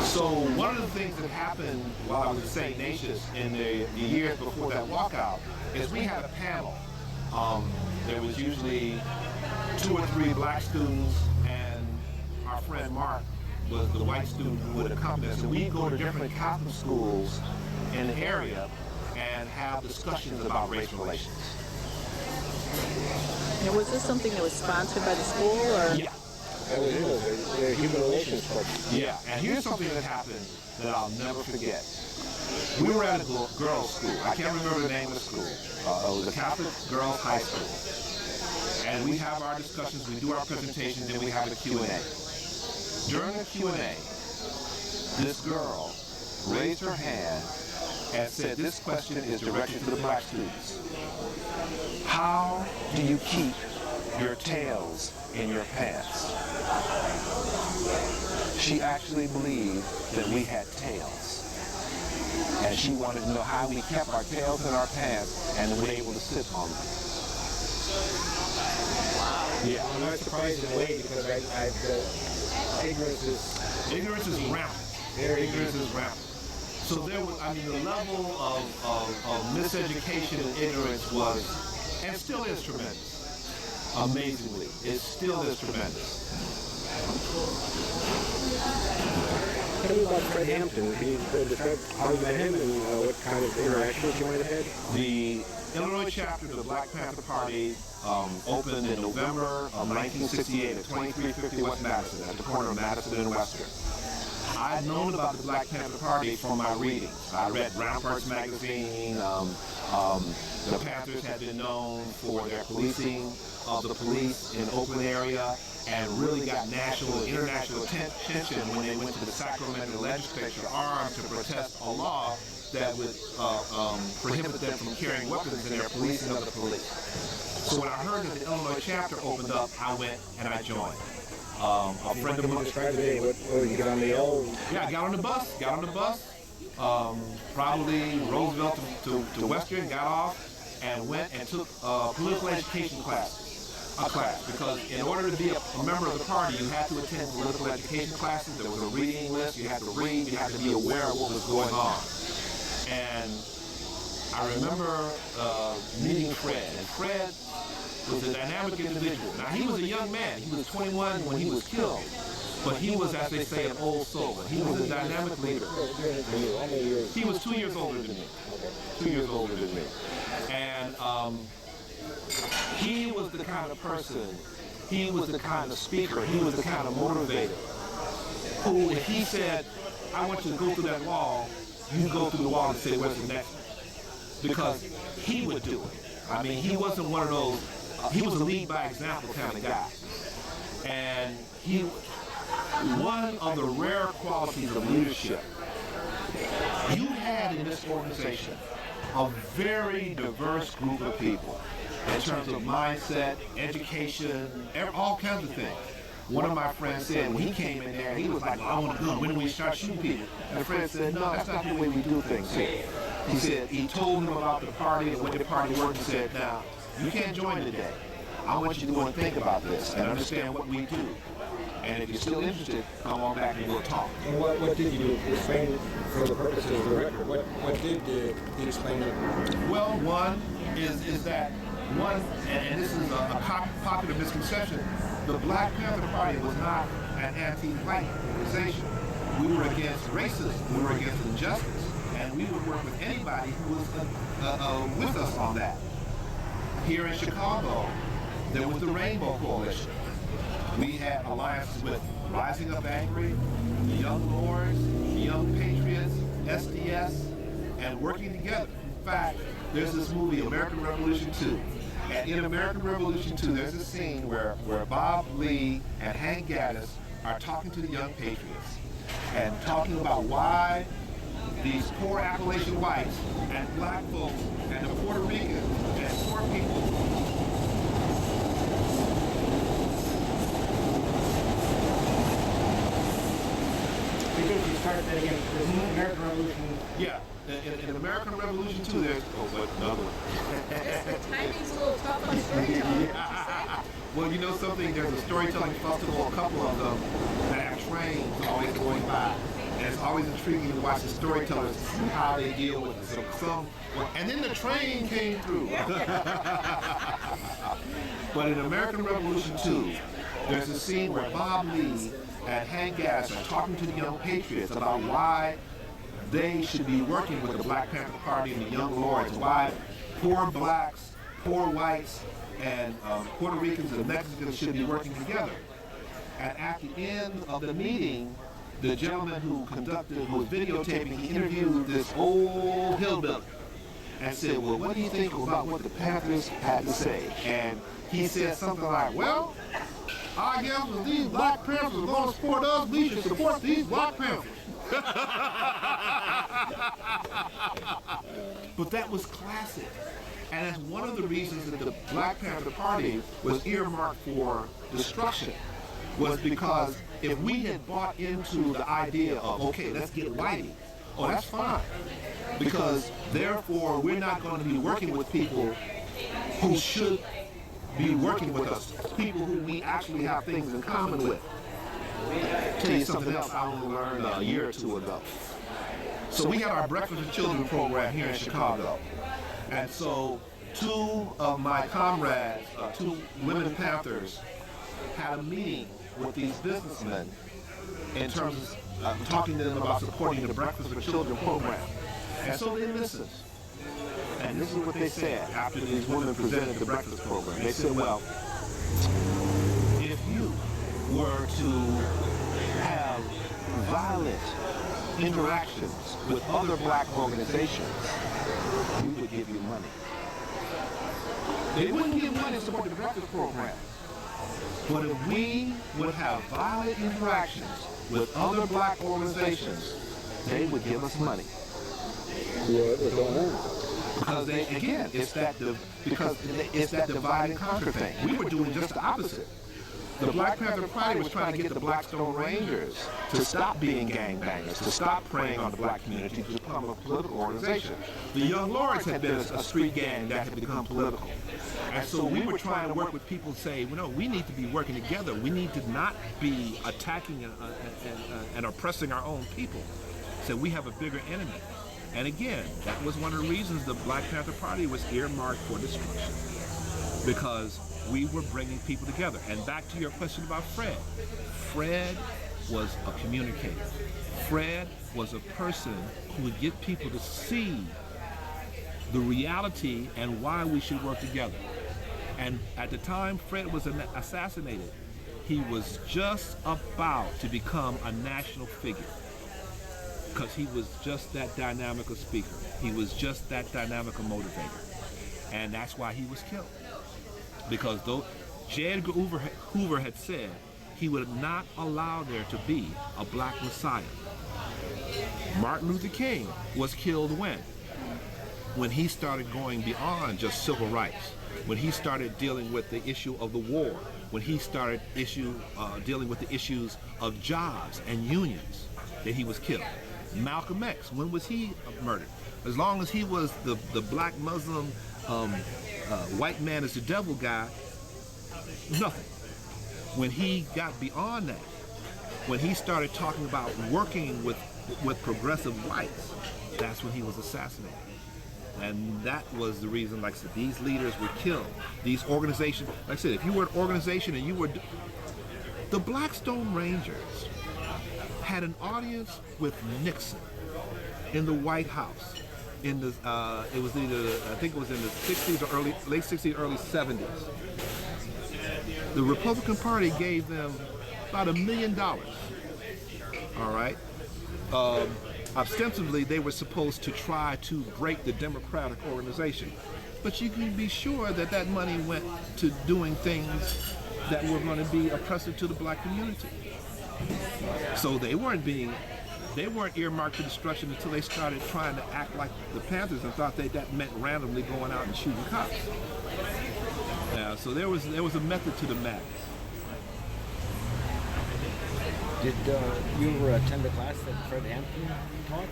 So one of the things that happened while I was at St. Ignatius in the years before that walkout is we had a panel. There was usually 2 or 3 black students, and our friend Mark was the white student who would accompany us. And we'd go to different Catholic schools in the area and have discussions about race relations. And was this something that was sponsored by the school, or? Yeah. That was the human relations part. Yeah, and here's something that happened that I'll never forget. We were at a girls' school. I can't remember the name of the school. It was a Catholic girls' high school. And we have our discussions, we do our presentations, and we have a Q&A. During the Q&A, this girl raised her hand and said, this question is directed to the black students. How do you keep your tails in your pants? She actually believed that we had tails. And she wanted to know how we kept our tails in our pants and were able to sit on them. Yeah. I'm not surprised in a way because ignorance is rampant. Ignorance is rampant. So there was, I mean, the level of miseducation and ignorance was, and still is tremendous. Amazingly, it still is tremendous. Tell me about Fred Hampton. Can you describe how you met him and what kind of interactions you might have had? The Illinois chapter of the Black Panther Party opened in November of 1968 at 2350 West Madison, at the corner of Madison and Western. I had known about the Black Panther Party from my readings. I read Ramparts magazine. The Panthers had been known for their policing of the police in Oakland area, and really got national and international attention when they went to the Sacramento legislature armed to protest a law that would prohibit them from carrying weapons in their policing of the police. So when I heard that the Illinois chapter opened up, I went and I joined. A friend of mine. Describe the day. What you get on the L? Yeah, I got on the bus. Probably Roosevelt to Western, got off, and went and took political education class, because in order to be a member of the party, you had to attend political education classes. There was a reading list, you had to read, you had to be aware of what was going on. And I remember meeting Fred, and Fred was a dynamic individual. Now, he was a young man. He was 21 when he was killed, but he was, as they say, an old soul. He was a dynamic leader. He was 2 years older than me. 2 years older than me. And he was the kind of person, he was the kind of speaker, he was the kind of motivator who, if he said, I want you to go through that wall, you go through the wall and say, where's the next one? Because he would do it. I mean, he wasn't one of those, he was a lead by example kind of guy. And he, one of the rare qualities of leadership, you had in this organization a very diverse group of people in terms of mindset, education, all kinds of things. One of my friends said when he came in there, he was like, well, I want to go. When do we start shooting people? And Fred said, no, that's not the way we do things here. He said, he told him about the party and what the party worked and said, now, you can't join today. I want you to go and think about this and understand what we do. And if you're still interested, come on back and we'll talk. And what did you explain for the purposes of the record? What did you explain? Well, one is that, and this is a popular misconception, the Black Panther Party was not an anti-white organization. We were against racism, we were against injustice, and we would work with anybody who was with us on that. Here in Chicago, there was the Rainbow Coalition. We had alliances with Rising Up Angry, the Young Lords, the Young Patriots, SDS, and working together. In fact, there's this movie, American Revolution 2. And in American Revolution 2, there's a scene where Bob Lee and Hank Gaddis are talking to the Young Patriots and talking about why these poor Appalachian whites and black folks and the Puerto Ricans and poor people You started that again, American Revolution. Yeah, in American Revolution too, there's another one. The timing's a little tough on storytelling. Well, you know something, there's a storytelling festival, a couple of them, that have trains always going by. And it's always intriguing to watch the storytellers to see how they deal with it. And then the train came through. But in American Revolution 2, there's a scene where Bob Lee and Hank Gass are talking to the young patriots about why they should be working with the Black Panther Party and the Young Lords, why poor blacks, poor whites, and Puerto Ricans and Mexicans should be working together. And at the end of the meeting, the gentleman who was videotaping, he interviewed this old hillbilly and said, well, what do you think about what the Panthers had to say? And he said something like, well, I guess if these Black Panthers are going to support us, we should support these Black Panthers. But that was classic. And that's one of the reasons that the Black Panther Party was earmarked for destruction, was because if we had bought into the idea of, okay, let's get whitey, oh, that's fine. Because therefore, we're not going to be working with people who should be working with us, people who we actually have things in common with. I'll tell you something else I only learned a year or two ago. So we had our Breakfast with Children program here in Chicago. And so two of my comrades, two women Panthers, had a meeting with these businessmen in terms of talking to them about supporting the Breakfast with Children program. And so they listened. And this is what they said after these women presented the breakfast program. They said, well, if you were to have violent interactions with other black organizations, we would give you money. They wouldn't give money to support the breakfast program. But if we would have violent interactions with other black organizations, they would give us money. What was going on? Because it's that divide and conquer thing. We were doing just the opposite. The Black Panther Party was trying to get the Blackstone Rangers to stop being gangbangers, to stop preying on the black community, to become a political organization. The Young Lords had been a street gang that had become political. And so we were trying to work with people and say, well, no, we need to be working together. We need to not be attacking and oppressing our own people. So we have a bigger enemy. And again, that was one of the reasons the Black Panther Party was earmarked for destruction, because we were bringing people together. And back to your question about Fred. Fred was a communicator. Fred was a person who would get people to see the reality and why we should work together. And at the time Fred was assassinated, he was just about to become a national figure, because he was just that dynamic a speaker. He was just that dynamic a motivator. And that's why he was killed. Because though J. Edgar Hoover had said he would not allow there to be a black messiah. Martin Luther King was killed when? When he started going beyond just civil rights. When he started dealing with the issue of the war. When he started dealing with the issues of jobs and unions, that he was killed. Malcolm X, when was he murdered? As long as he was the black Muslim white man is the devil guy, nothing. When he got beyond that, when he started talking about working with progressive whites, that's when he was assassinated. And that was the reason, like I said, these leaders were killed. These organizations, like I said, if you were an organization and you were, the Blackstone Rangers had an audience with Nixon in the White House. In the, it was either, I think it was in the 60s or late 60s, early 70s. The Republican Party gave them about $1 million. All right. Ostensibly, they were supposed to try to break the Democratic organization, but you can be sure that that money went to doing things that were going to be oppressive to the black community. So they weren't earmarked for destruction until they started trying to act like the Panthers and thought that meant randomly going out and shooting cops. So there was a method to the madness. Did you ever attend the class that Fred Hampton taught?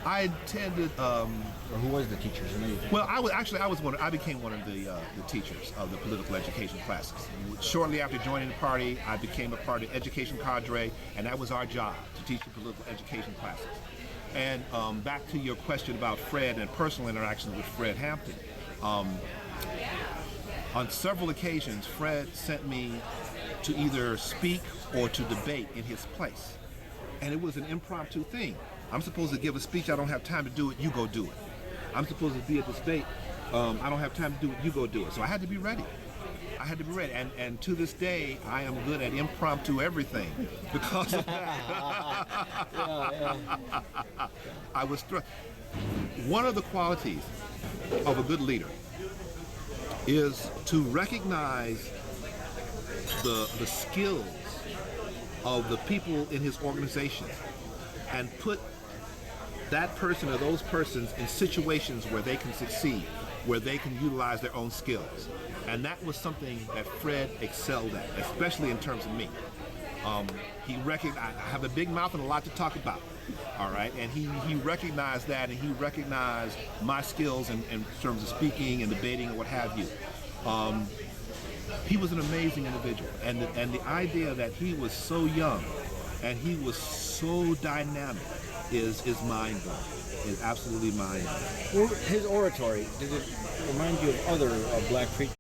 I attended. Or who was the teachers? Well, I became one of the teachers of the political education classes. Shortly after joining the party, I became a part of the education cadre, and that was our job, to teach the political education classes. And back to your question about Fred and personal interactions with Fred Hampton. On several occasions, Fred sent me to either speak or to debate in his place. And it was an impromptu thing. I'm supposed to give a speech, I don't have time to do it, you go do it. I'm supposed to be at the state, I don't have time to do it, you go do it. So I had to be ready. I had to be ready. And to this day, I am good at impromptu everything because of that. I was struck. One of the qualities of a good leader is to recognize the skills of the people in his organization and put that person or those persons in situations where they can succeed, where they can utilize their own skills. And that was something that Fred excelled at, especially in terms of me. He recognized I have a big mouth and a lot to talk about, all right? And he recognized that, and he recognized my skills in terms of speaking and debating and what have you. He was an amazing individual, and the idea that he was so young and he was so dynamic is mind-blowing. Is absolutely mind-blowing. Well, his oratory, did it remind you of other black preachers?